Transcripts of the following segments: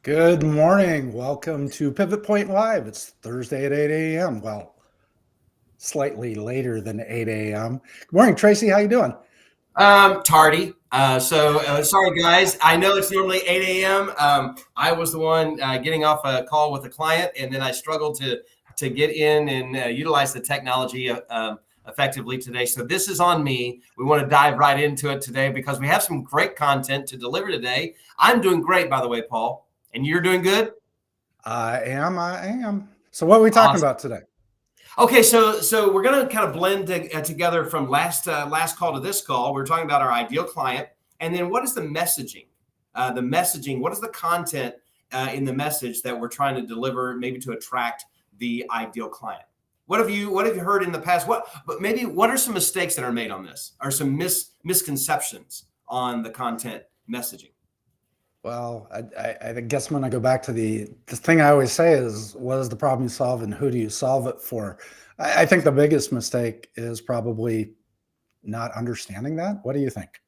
Good morning. Welcome to Pivot Point Live. It's Thursday at 8 a.m. Well, slightly later than 8 a.m. Good morning, Tracy. How you doing? Tardy. Sorry, guys. I know it's normally 8 a.m. I was the one getting off a call with a client, and then I struggled to get in and utilize the technology effectively today. So this is on me. We want to dive right into it today because we have some great content to deliver today. I'm doing great, by the way, Paul, and you're doing good. I am. So what are we talking Awesome. about today? Okay, so we're going to kind of blend together from last call to this call. We're talking about our ideal client, and then what is the messaging? The messaging. What is the content in the message that we're trying to deliver, maybe to attract the ideal client? What have you heard in the past? What are some mistakes that are made on this? Or some misconceptions on the content messaging? Well, I guess I'm going to go back to the thing I always say is, what is the problem you solve and who do you solve it for? I think the biggest mistake is probably not understanding that. What do you think?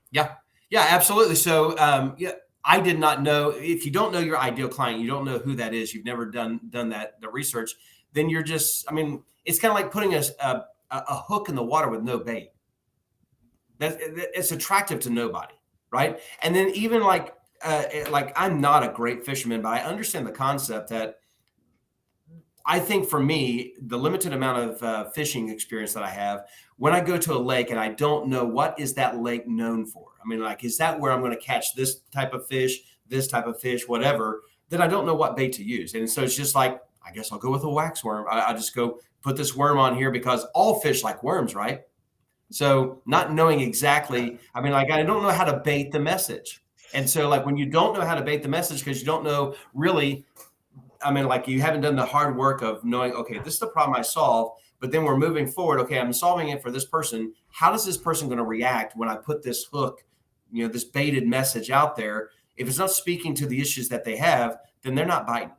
Yeah, yeah, absolutely. So, yeah, I did not know. If you don't know your ideal client, you don't know who that is. You've never done the research. Then you're just. I mean, it's kind of like putting a hook in the water with no bait. It's attractive to nobody, right? And then even like I'm not a great fisherman, but I understand the concept that I think for me, the limited amount of fishing experience that I have, when I go to a lake and I don't know what is that lake known for, I mean, like, is that where I'm going to catch this type of fish, whatever, then I don't know what bait to use. And so it's just like, I guess I'll go with a wax worm. I just go put this worm on here because all fish like worms, right? So not knowing exactly, I mean, like, I don't know how to bait the message. And so, like, when you don't know how to bait the message because you don't know really, I mean, like, you haven't done the hard work of knowing, okay, this is the problem I solve, but then we're moving forward. Okay, I'm solving it for this person. How does this person going to react when I put this hook, this baited message out there? If it's not speaking to the issues that they have, then they're not biting.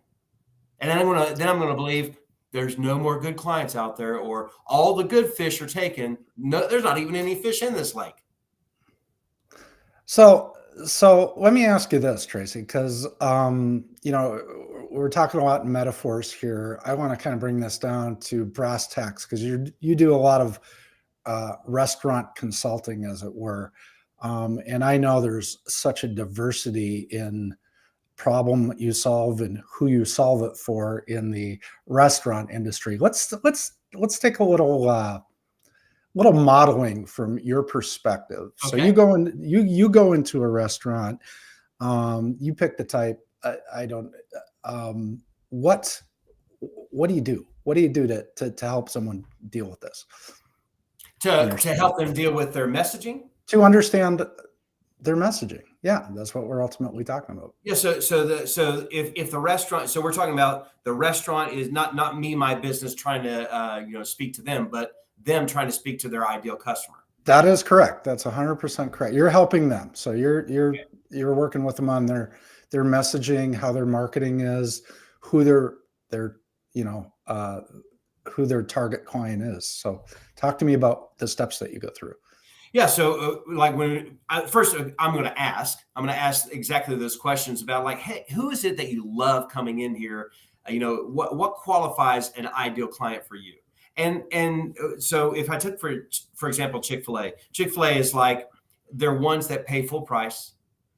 And then I'm gonna believe there's no more good clients out there, or all the good fish are taken. No, there's not even any fish in this lake. So let me ask you this, Tracy, because we're talking a lot in metaphors here. I want to kind of bring this down to brass tacks because you do a lot of restaurant consulting, as it were, and I know there's such a diversity in problem you solve and who you solve it for in the restaurant industry. Let's take a little modeling from your perspective. So you Okay. go in, you go into a restaurant, you pick the type. I don't. What what do you do? What do you do to help someone deal with this? To Understand help them deal with their messaging. to understand their messaging. Yeah, that's what we're ultimately talking about. Yeah. So if the restaurant, so we're talking about the restaurant is not me, my business trying to speak to them, but them trying to speak to their ideal customer. That is correct. That's 100% correct. You're helping them, so you're working with them on their messaging, how their marketing is, who their you know who their target client is. So talk to me about the steps that you go through. Yeah. So, like, first, I'm going to ask exactly those questions about, like, hey, who is it that you love coming in here? What qualifies an ideal client for you? So, if I took for example, Chick-fil-A. Chick-fil-A is like, they're ones that pay full price.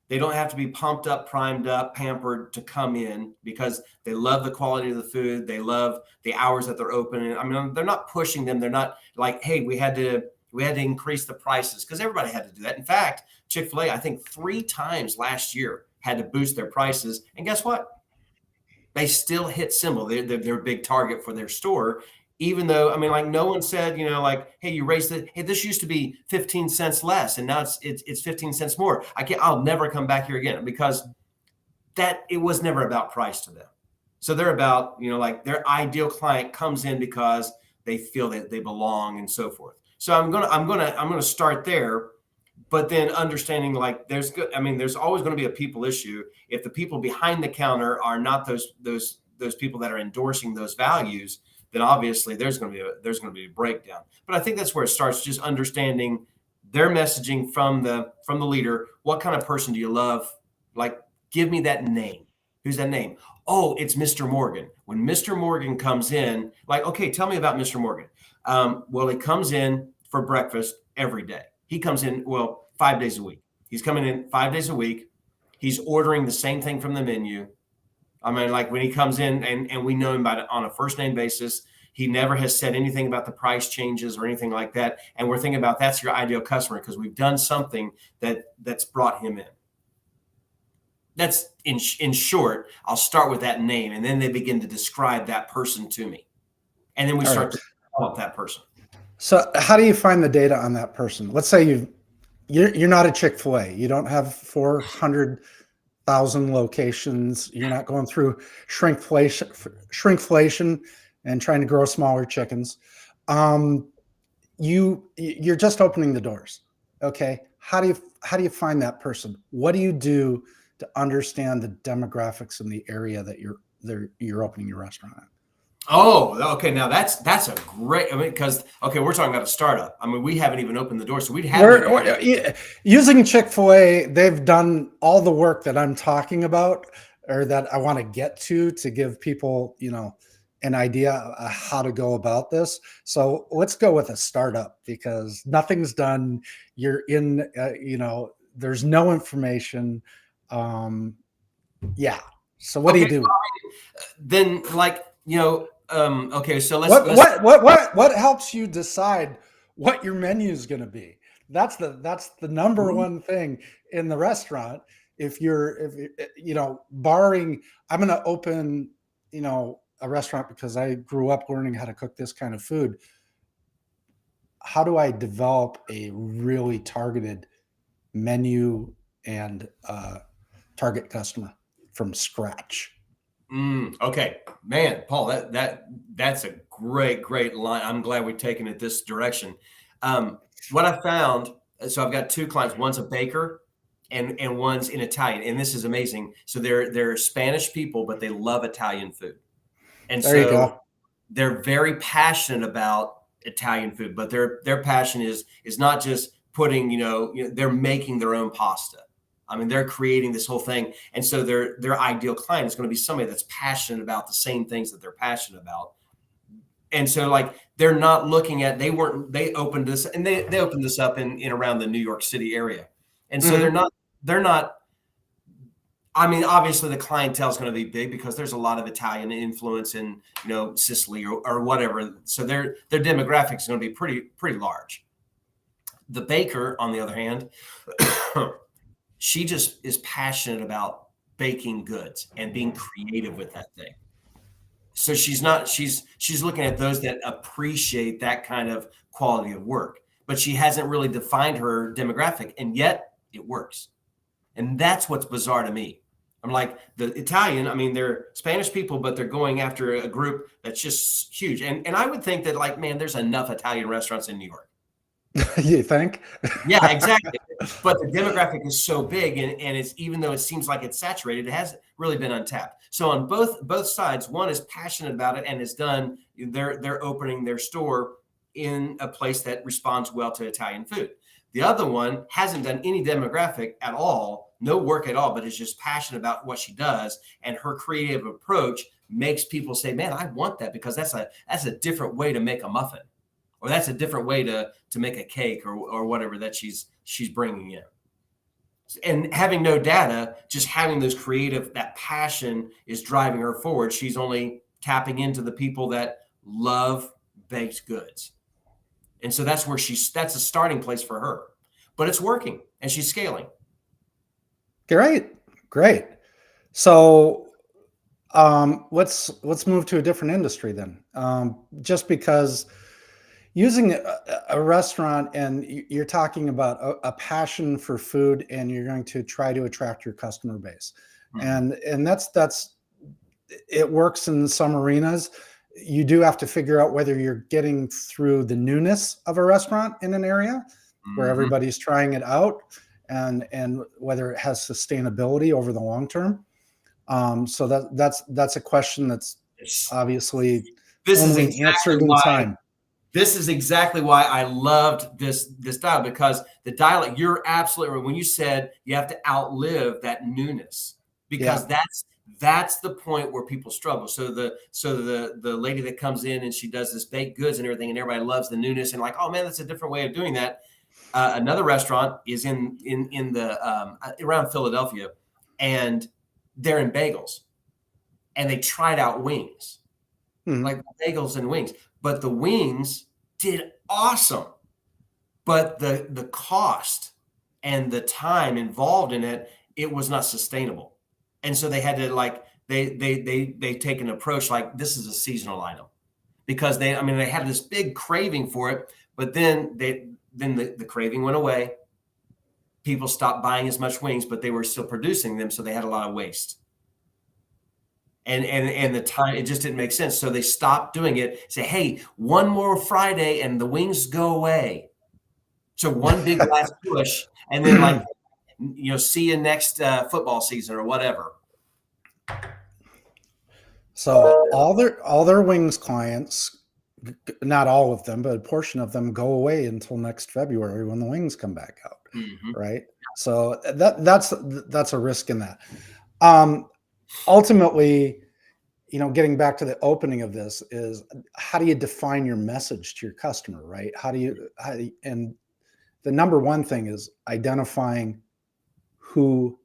They don't have to be pumped up, primed up, pampered to come in because they love the quality of the food. They love the hours that they're open. I mean, they're not pushing them. They're not like, hey, we had to increase the prices because everybody had to do that. In fact, Chick-fil-A, I think 3 times last year had to boost their prices. And guess what? They still hit symbol. They're a big target for their store. Even though, I mean, like, no one said, like, hey, you raised it. Hey, this used to be 15 cents less, and now it's 15 cents more. I'll never come back here again because that it was never about price to them. So they're about, like, their ideal client comes in because they feel that they belong and so forth. So I'm gonna start there, but then understanding, like, there's always going to be a people issue. If the people behind the counter are not those people that are endorsing those values, then obviously there's going to be a breakdown. But I think that's where it starts, just understanding their messaging from the leader. What kind of person do you love? Like, give me that name. Who's that name? Oh, it's Mr. Morgan. When Mr. Morgan comes in, like, okay, tell me about Mr. Morgan. Well, he comes in for breakfast every day. He comes in, well, 5 days a week. He's coming in 5 days a week. He's ordering the same thing from the menu. I mean, like when he comes in and we know him on a first name basis, he never has said anything about the price changes or anything like that. And we're thinking about that's your ideal customer because we've done something that's brought him in. That's in short, I'll start with that name and then they begin to describe that person to me. And then we start to develop that person. So how do you find the data on that person? Let's say you're not a Chick-fil-A. You don't have 400,000 locations. You're not going through shrinkflation and trying to grow smaller chickens. You're just opening the doors. Okay. How do you find that person? What do you do to understand the demographics in the area that you're opening your restaurant at? Oh, okay. Now that's a great, because we're talking about a startup. I mean, we haven't even opened the door, so we'd have using Chick-fil-A. They've done all the work that I'm talking about, or that I want to get to give people, an idea of how to go about this. So let's go with a startup because nothing's done. You're in, there's no information. Yeah. So what do you do? Then, okay, so what helps you decide what your menu is going to be? That's the number one thing in the restaurant. If barring, I'm going to open, a restaurant because I grew up learning how to cook this kind of food. How do I develop a really targeted menu and target customer from scratch? Okay, man, Paul, that's a great line. I'm glad we've taken it this direction. What I found, so I've got two clients. One's a baker, and one's in Italian, and this is amazing. So they're Spanish people, but they love Italian food, and there you go. They're very passionate about Italian food. But their passion is not just putting, they're making their own pasta. I mean, they're creating this whole thing. And so their ideal client is going to be somebody that's passionate about the same things that they're passionate about. And so they're not looking at, they opened this and they opened this up in around the New York City area. And so they're not, I mean, obviously the clientele is going to be big because there's a lot of Italian influence in, Sicily or whatever. So their demographics is going to be pretty large. The baker, on the other hand, she just is passionate about baking goods and being creative with that thing. So she's looking at those that appreciate that kind of quality of work, but she hasn't really defined her demographic, and yet it works. And that's what's bizarre to me. I'm like, the Italian, I mean, they're Spanish people, but they're going after a group that's just huge. And I would think that man, there's enough Italian restaurants in New York. You think? Yeah, exactly. But the demographic is so big, and it's, even though it seems like it's saturated, it hasn't really been untapped. So on both sides, one is passionate about it and has done. They're opening their store in a place that responds well to Italian food. The other one hasn't done any demographic at all, no work at all, but is just passionate about what she does, and her creative approach makes people say, "Man, I want that," because that's a different way to make a muffin. Or that's a different way to make a cake or whatever that she's bringing in. And having no data, just having those creative, that passion is driving her forward. She's only tapping into the people that love baked goods. And so that's a starting place for her. But it's working and she's scaling. Great. So let's move to a different industry then. Just because using a restaurant, and you're talking about a passion for food, and you're going to try to attract your customer base. Mm-hmm. And that's it works in some arenas. You do have to figure out whether you're getting through the newness of a restaurant in an area where everybody's trying it out, and whether it has sustainability over the long term. So that's a question that's obviously only answered in time. This is exactly why I loved this dialogue, because the dialogue, you're absolutely right. When you said you have to outlive that newness, because That's the point where people struggle. So the lady that comes in and she does this baked goods and everything, and everybody loves the newness and like, oh man, that's a different way of doing that. Another restaurant is in the around Philadelphia, and they're in bagels, and they tried out wings, like bagels and wings, but the wings did awesome, but the cost and the time involved in it, it was not sustainable. And so they had to like they take an approach like this is a seasonal item, because they had this big craving for it, but then the craving went away. People stopped buying as much wings, but they were still producing them, so they had a lot of waste. And the time, it just didn't make sense. So they stopped doing it. Say, hey, one more Friday and the wings go away. So one big last push, and then like, see you next football season or whatever. So all their wings clients, not all of them, but a portion of them, go away until next February when the wings come back out. Right. So that's a risk in that. Ultimately, getting back to the opening of this is, how do you define your message to your customer, right? And the number one thing is identifying who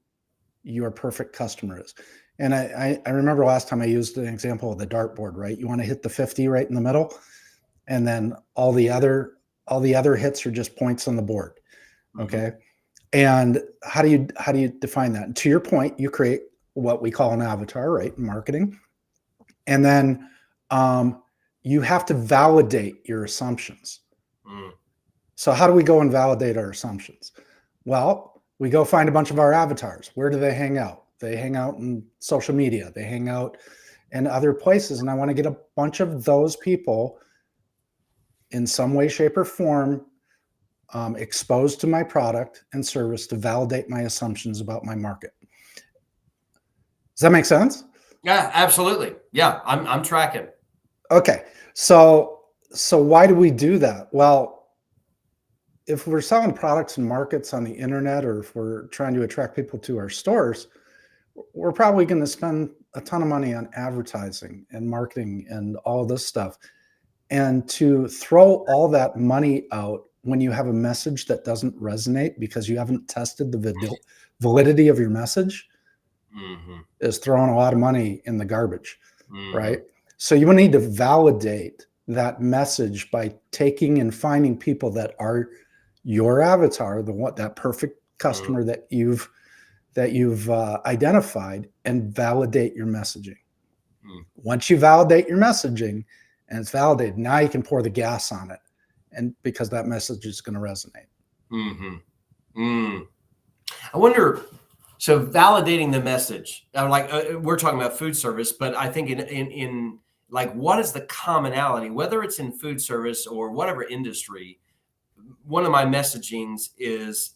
your perfect customer is. And I remember last time I used an example of the dartboard, right? You want to hit the 50 right in the middle, and then all the other hits are just points on the board. Okay. And how do you define that? And to your point, you create what we call an avatar, right, in marketing. And then you have to validate your assumptions. So how do we go and validate our assumptions? Well, we go find a bunch of our avatars. Where do they hang out? They hang out in social media. They hang out in other places. And I want to get a bunch of those people in some way, shape, or form exposed to my product and service to validate my assumptions about my market. Does that make sense? Yeah, absolutely. Yeah, I'm tracking. Okay. So why do we do that? Well, if we're selling products and markets on the internet, or if we're trying to attract people to our stores, we're probably going to spend a ton of money on advertising and marketing and all this stuff. And to throw all that money out when you have a message that doesn't resonate because you haven't tested the validity of your message is throwing a lot of money in the garbage, right? So you will need to validate that message by taking and finding people that are your avatar, that perfect customer that you've identified, and validate your messaging. Once you validate your messaging and it's validated, now you can pour the gas on it, and because that message is going to resonate. I wonder. So validating the message, like we're talking about food service, but I think in like, what is the commonality, whether it's in food service or whatever industry? One of my messagings is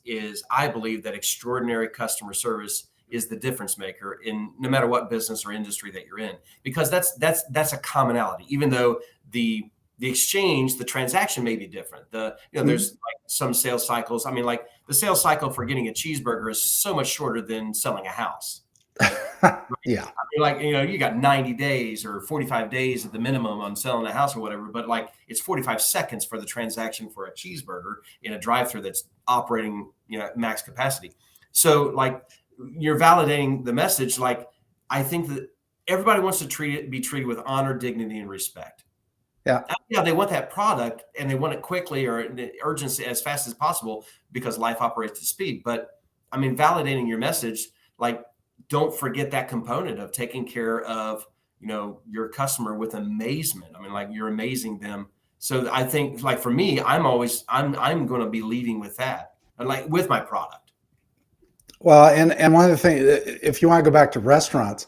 I believe that extraordinary customer service is the difference maker in no matter what business or industry that you're in, because that's a commonality, even though the exchange, the transaction may be different. There's like some sales cycles. I mean, like the sales cycle for getting a cheeseburger is so much shorter than selling a house. Right? Yeah. Like, you got 90 days or 45 days at the minimum on selling a house or whatever, but like it's 45 seconds for the transaction for a cheeseburger in a drive-through that's operating, at max capacity. So like, you're validating the message. Like, I think that everybody wants to be treated with honor, dignity, and respect. Yeah, they want that product and they want it quickly or urgency as fast as possible because life operates at speed. But I mean, validating your message, like, don't forget that component of taking care of, your customer with amazement. I mean, like, you're amazing them. So I think, like, for me, I'm going to be leading with that, and like with my product. Well, and one of the things, if you want to go back to restaurants,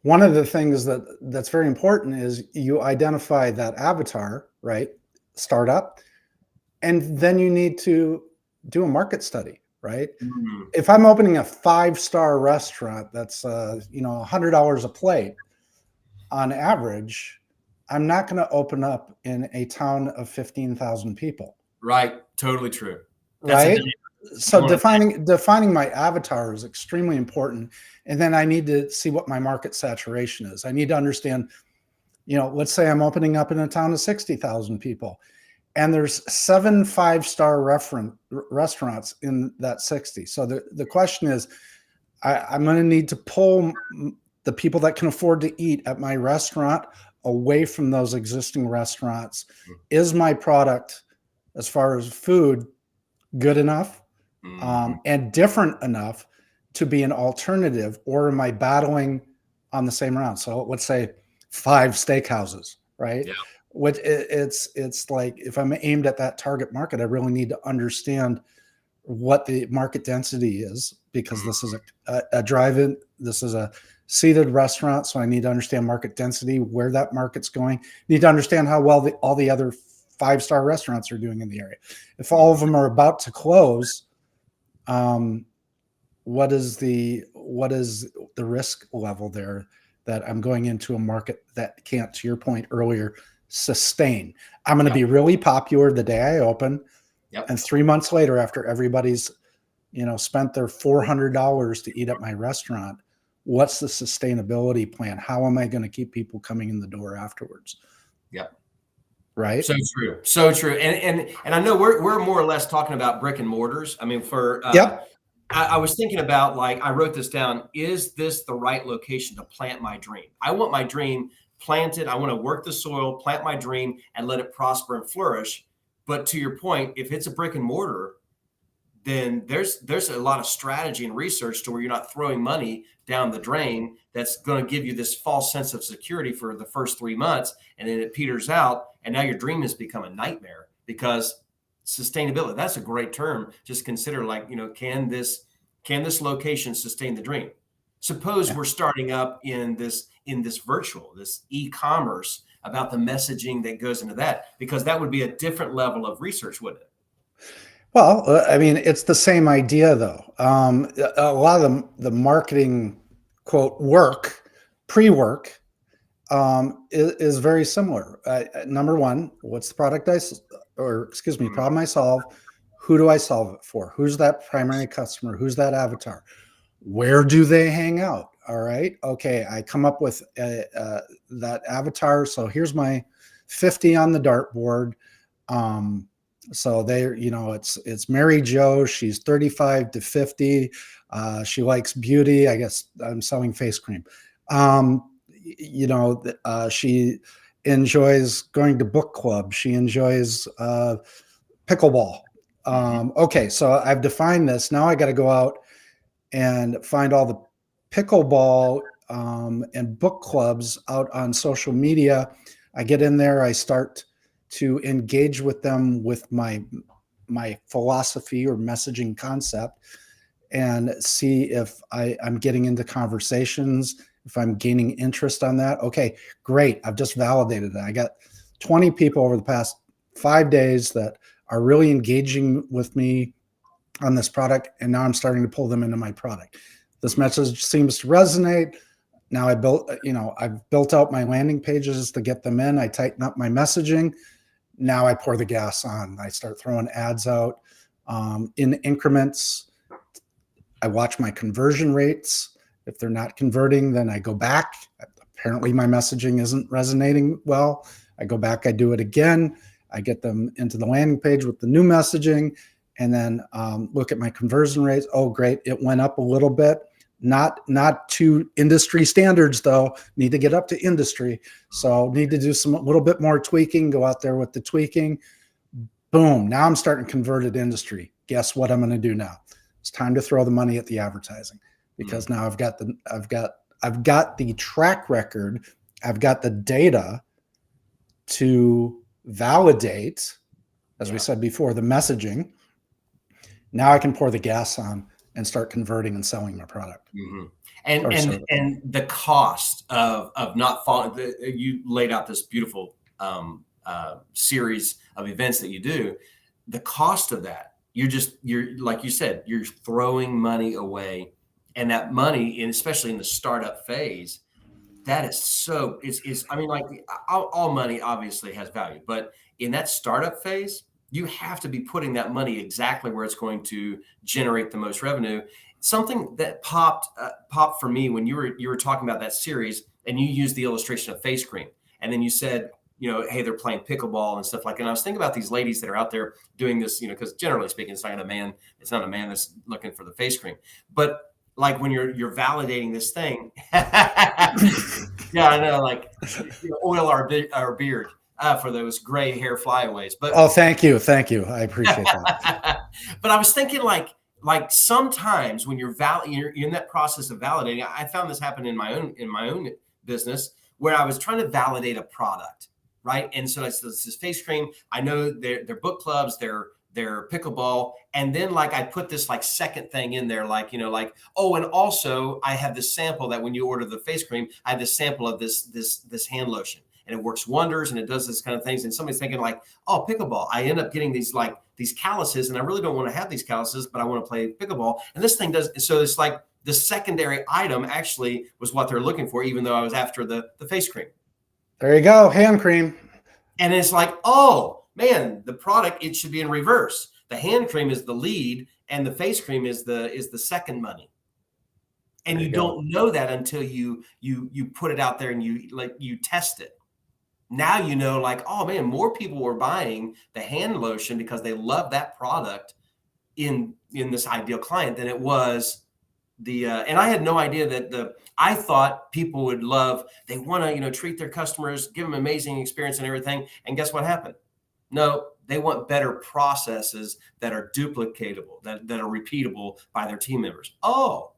one of the things that's very important is you identify that avatar, right? Startup. And then you need to do a market study, right? If I'm opening a 5-star restaurant that's $100 a plate on average, I'm not going to open up in a town of 15,000 people. Right. Totally true. Right. So wanna- defining my avatar is extremely important. And then I need to see what my market saturation is. I need to understand, let's say I'm opening up in a town of 60,000 people and there's 7 5-star restaurants in that 60. So the question is, I'm going to need to pull the people that can afford to eat at my restaurant away from those existing restaurants. Is my product, as far as food, good enough and different enough to be an alternative, or am I battling on the same round? So let's say 5 steakhouses, right? Yeah. It's like, if I'm aimed at that target market, I really need to understand what the market density is, because this is a drive-in, this is a seated restaurant, so I need to understand market density, where that market's going. Need to understand how well all the other 5-star restaurants are doing in the area. If all of them are about to close, what is the risk level there, that I'm going into a market that can't, to your point earlier, sustain? I'm going to be really popular the day I open. Yep. And 3 months later, after everybody's, spent their $400 to eat at my restaurant, what's the sustainability plan? How am I going to keep people coming in the door afterwards? Yep. Right. So true. So true. And I know we're more or less talking about brick and mortars. I mean, I was thinking about, like, I wrote this down. Is this the right location to plant my dream? I want my dream planted. I want to work the soil, plant my dream, and let it prosper and flourish. But to your point, if it's a brick and mortar, then there's a lot of strategy and research to where you're not throwing money down the drain that's going to give you this false sense of security for the first 3 months, and then it peters out, and now your dream has become a nightmare. Because sustainability, that's a great term. Just consider, like, can this location sustain the dream? Suppose we're starting up in this virtual, this e-commerce, about the messaging that goes into that, because that would be a different level of research, wouldn't it? Well, I mean, it's the same idea, though. A lot of the marketing, quote, pre-work, is very similar. Number one, what's the problem I solve? Who do I solve it for? Who's that primary customer? Who's that avatar? Where do they hang out? All right. Okay. I come up with that avatar. So here's my 50 on the dartboard. So it's Mary Jo. She's 35 to 50. She likes beauty. I guess I'm selling face cream. She enjoys going to book club. She enjoys pickleball. Okay, so I've defined this. Now I got to go out and find all the pickleball and book clubs out on social media. I get in there. I start to engage with them with my philosophy or messaging concept, and see if I'm getting into conversations, if I'm gaining interest on that. Okay, great. I've just validated that. I got 20 people over the past 5 days that are really engaging with me on this product, and now I'm starting to pull them into my product. This message seems to resonate. Now I've built out my landing pages to get them in. I tighten up my messaging. Now I pour the gas on. I start throwing ads out in increments. I watch my conversion rates. If they're not converting, then I go back. Apparently my messaging isn't resonating well. I go back, I do it again. I get them into the landing page with the new messaging, and then look at my conversion rates. Oh, great. It went up a little bit. Not to industry standards, though. Need to get up to industry. So need to do a little bit more tweaking, go out there with the tweaking. Boom. Now I'm starting to convert at industry. Guess what I'm going to do now? It's time to throw the money at the advertising, because now I've got the track record. I've got the data to validate, as we said before, the messaging. Now I can pour the gas on and start converting and selling my product. Mm-hmm. And the cost of not following, you laid out this beautiful series of events that you do. The cost of that, you're like you said, you're throwing money away, and that money, and especially in the startup phase, that is I mean, like, all money obviously has value, but in that startup phase, You have to be putting that money exactly where it's going to generate the most revenue. Something that popped for me when you were talking about that series, and you used the illustration of face cream, and then you said, hey, they're playing pickleball and stuff like that. And I was thinking about these ladies that are out there doing this, because generally speaking, it's not a man that's looking for the face cream. But like when you're validating this thing, yeah, I know, like oil our beard for those gray hair flyaways. But oh, thank you, I appreciate that. But I was thinking like sometimes when you're in that process of validating, I found this happen in my own business where I was trying to validate a product, right? And so it's this face cream. I know their book clubs, their pickleball, and then like I put this like second thing in there, like oh, and also I have this sample that when you order the face cream, I have this sample of this hand lotion, and it works wonders, and it does this kind of things. And somebody's thinking like, oh, pickleball. I end up getting these calluses, and I really don't want to have these calluses, but I want to play pickleball. And this thing does. So it's like the secondary item actually was what they're looking for, even though I was after the face cream. There you go, hand cream. And it's like, oh man, the product, it should be in reverse. The hand cream is the lead, and the face cream is the second money. And you don't know that until you put it out there and you test it. Now you know, like, oh man, more people were buying the hand lotion because they love that product in this ideal client than it was and I had no idea that I thought people would love, they want to, treat their customers, give them amazing experience and everything. And guess what happened? No, they want better processes that are duplicatable, that are repeatable by their team members. Oh,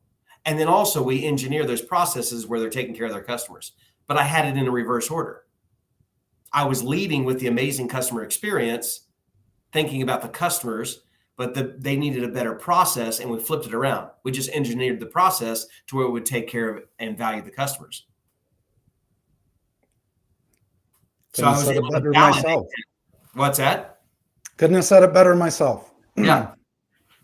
and then also we engineer those processes where they're taking care of their customers. But I had it in a reverse order. I was leading with the amazing customer experience, thinking about the customers, but they needed a better process, and we flipped it around. We just engineered the process to where it would take care of and value the customers. So I was able to validate myself. What's that? Couldn't have said it better myself. Yeah.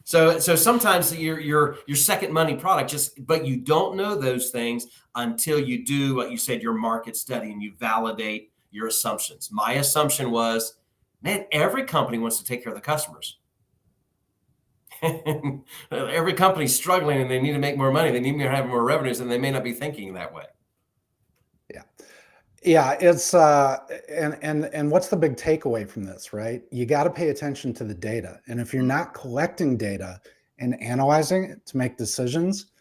So sometimes your second money product but you don't know those things until you do what you said, your market study, and you validate your assumptions. My assumption was, man, every company wants to take care of the customers. Every company's struggling and they need to make more money. They need to have more revenues, and they may not be thinking that way. Yeah. It's and what's the big takeaway from this, right? You got to pay attention to the data. And if you're not collecting data and analyzing it to make decisions,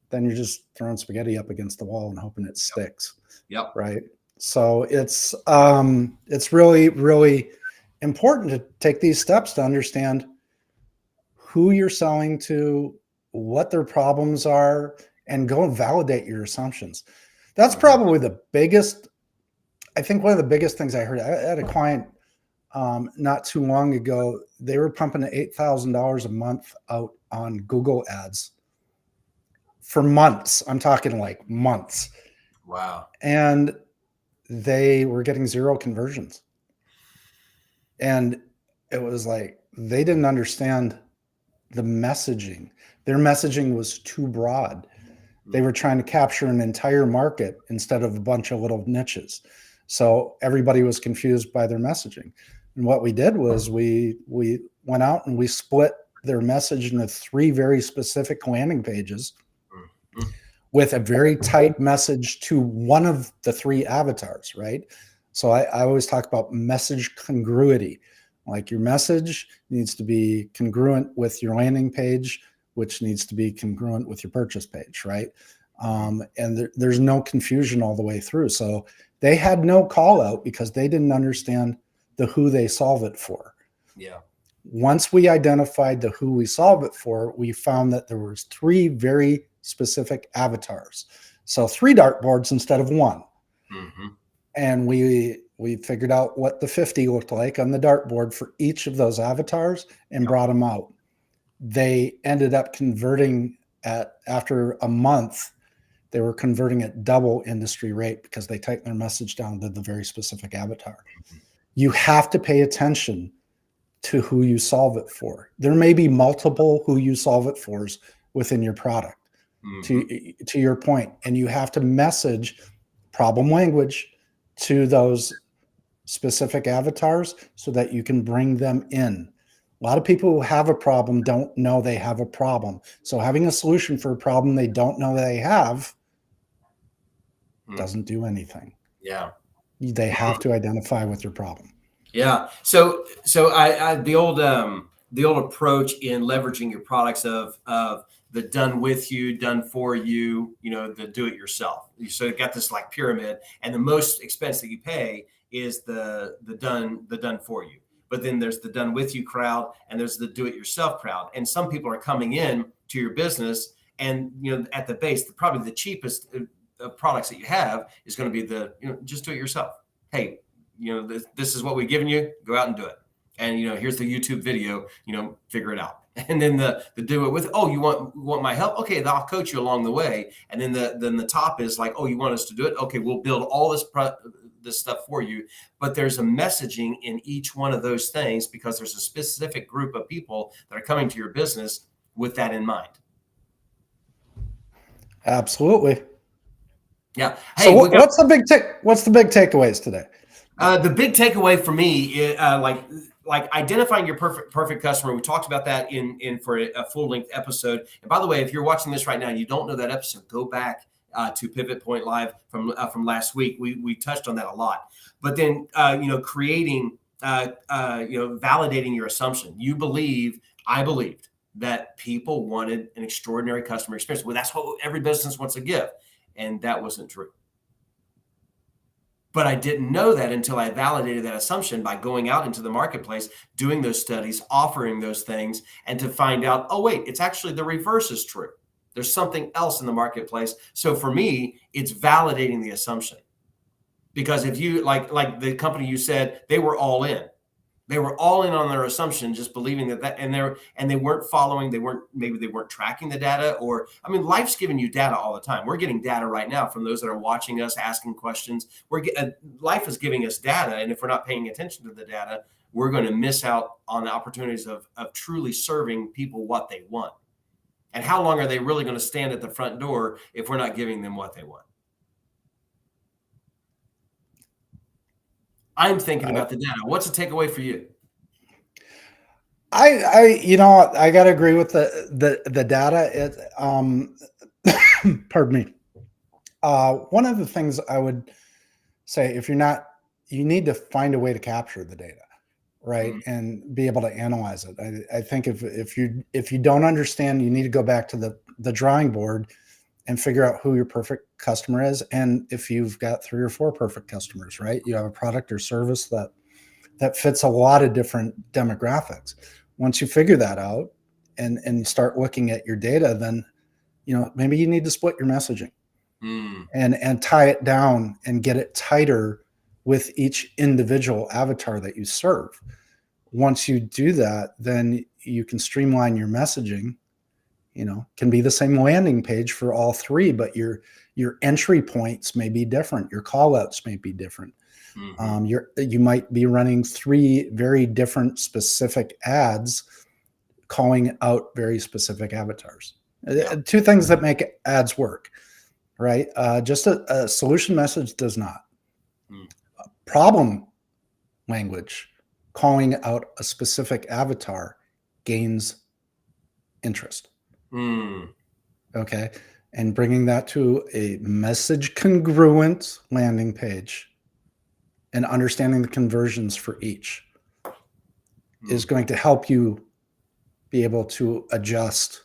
then you're just throwing spaghetti up against the wall and hoping it sticks. Yep. Right. So it's really, really important to take these steps to understand who you're selling to, what their problems are, and go and validate your assumptions. That's probably the biggest, I think one of the biggest things I heard. I had a client not too long ago. They were pumping $8,000 a month out on Google ads for months. I'm talking like months. Wow. And they were getting 0 conversions. And it was like, they didn't understand the messaging. Their messaging was too broad. They were trying to capture an entire market instead of a bunch of little niches. So everybody was confused by their messaging. And what we did was we went out and we split their message into 3 very specific landing pages with a very tight message to one of the 3 avatars, right? So I always talk about message congruity. Like your message needs to be congruent with your landing page, which needs to be congruent with your purchase page, right? And there's no confusion all the way through. So they had no call out because they didn't understand the who they solve it for. Yeah. Once we identified the who we solve it for, we found that there was 3 very specific avatars. So 3 dartboards instead of 1. Mm-hmm. And we figured out what the 50 looked like on the dartboard for each of those avatars and brought them out. They ended up converting after a month, they were converting at double industry rate because they typed their message down to the very specific avatar. Mm-hmm. You have to pay attention to who you solve it for. There may be multiple who you solve it fors within your product, to your point. And you have to message problem language to those specific avatars so that you can bring them in. A lot of people who have a problem don't know they have a problem. So having a solution for a problem they don't know they have doesn't do anything. Yeah. They have to identify with your problem. Yeah. So I the old approach in leveraging your products of the done with you, done for you, the do it yourself. So you got this like pyramid, and the most expense that you pay is the done for you. But then there's the done with you crowd, and there's the do it yourself crowd. And some people are coming in to your business, and at the base, probably the cheapest products that you have is going to be the just do it yourself. Hey, this is what we've given you. Go out and do it. And here's the YouTube video. Figure it out. And then the do it with, oh, you want my help? Okay, I'll coach you along the way. And then the top is like, oh, you want us to do it? Okay, we'll build all this stuff for you. But there's a messaging in each one of those things because there's a specific group of people that are coming to your business with that in mind. Absolutely. Yeah. Hey, so what's the big takeaways today? The big takeaway for me is like identifying your perfect customer. We talked about that in for a full length episode. And by the way, if you're watching this right now, and you don't know that episode, go back to Pivot Point Live from last week. We touched on that a lot. But then creating validating your assumption. I believed that people wanted an extraordinary customer experience. Well, that's what every business wants to give. And that wasn't true. But I didn't know that until I validated that assumption by going out into the marketplace, doing those studies, offering those things, and to find out, oh, wait, it's actually the reverse is true. There's something else in the marketplace. So for me, it's validating the assumption. Because if you, like the company you said, they were all in. They were all in on their assumption, just believing that, and they weren't following. Maybe they weren't tracking the data, or life's giving you data all the time. We're getting data right now from those that are watching us, asking questions. Life is giving us data, and if we're not paying attention to the data, we're going to miss out on the opportunities of truly serving people what they want. And how long are they really going to stand at the front door if we're not giving them what they want? I'm thinking about the data. What's the takeaway for you? I got to agree with the data. Pardon me. One of the things I would say, you need to find a way to capture the data, right? Mm-hmm. And be able to analyze it. I think if you don't understand, you need to go back to the drawing board and figure out who your perfect customer is. And if you've got 3 or 4 perfect customers, right? You have a product or service that fits a lot of different demographics. Once you figure that out and start looking at your data, then, maybe you need to split your messaging and tie it down and get it tighter with each individual avatar that you serve. Once you do that, then you can streamline your messaging. Can be the same landing page for all 3, but your entry points may be different. Your call outs may be different. Mm-hmm. You might be running 3 very different specific ads calling out very specific avatars. Yeah. 2 things that make ads work, right? Just a solution message does not. Problem language calling out a specific avatar gains interest. Okay. And bringing that to a message congruent landing page and understanding the conversions for each is going to help you be able to adjust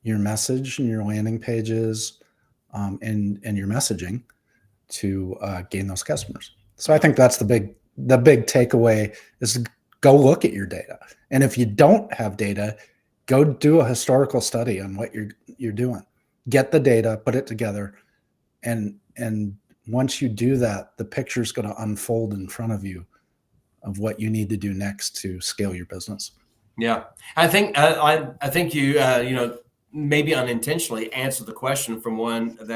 your message and your landing pages and your messaging to gain those customers. So I think that's the big takeaway is to go look at your data. And if you don't have data, go do a historical study on what you're doing. Get the data, put it together, and once you do that, the picture is going to unfold in front of you of what you need to do next to scale your business. Yeah, I think you maybe unintentionally answered the question from one of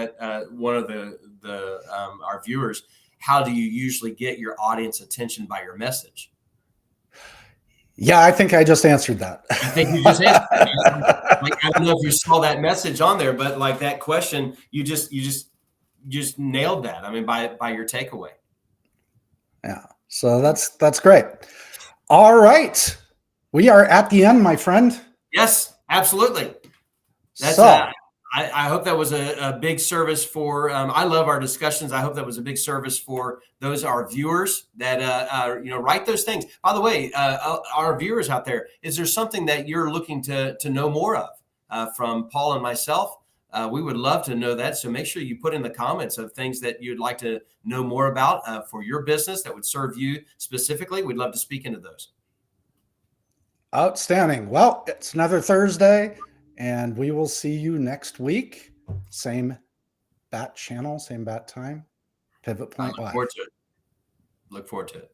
our viewers. How do you usually get your audience attention by your message? Yeah, I think I just answered that. I think you just answered that. I don't know if you saw that message on there, but that question, you just nailed that. By your takeaway. Yeah. So that's great. All right. We are at the end, my friend. Yes, absolutely. That's So I hope that was a big service for. I love our discussions. I hope that was a big service for those our viewers that write those things. By the way, our viewers out there, is there something that you're looking to know more of from Paul and myself? We would love to know that. So make sure you put in the comments of things that you'd like to know more about for your business that would serve you specifically. We'd love to speak into those. outstanding. Well, it's another Thursday, and we will see you next week. Same bat channel, same bat time. Pivot I Point look Live. forward to it. Look forward to it.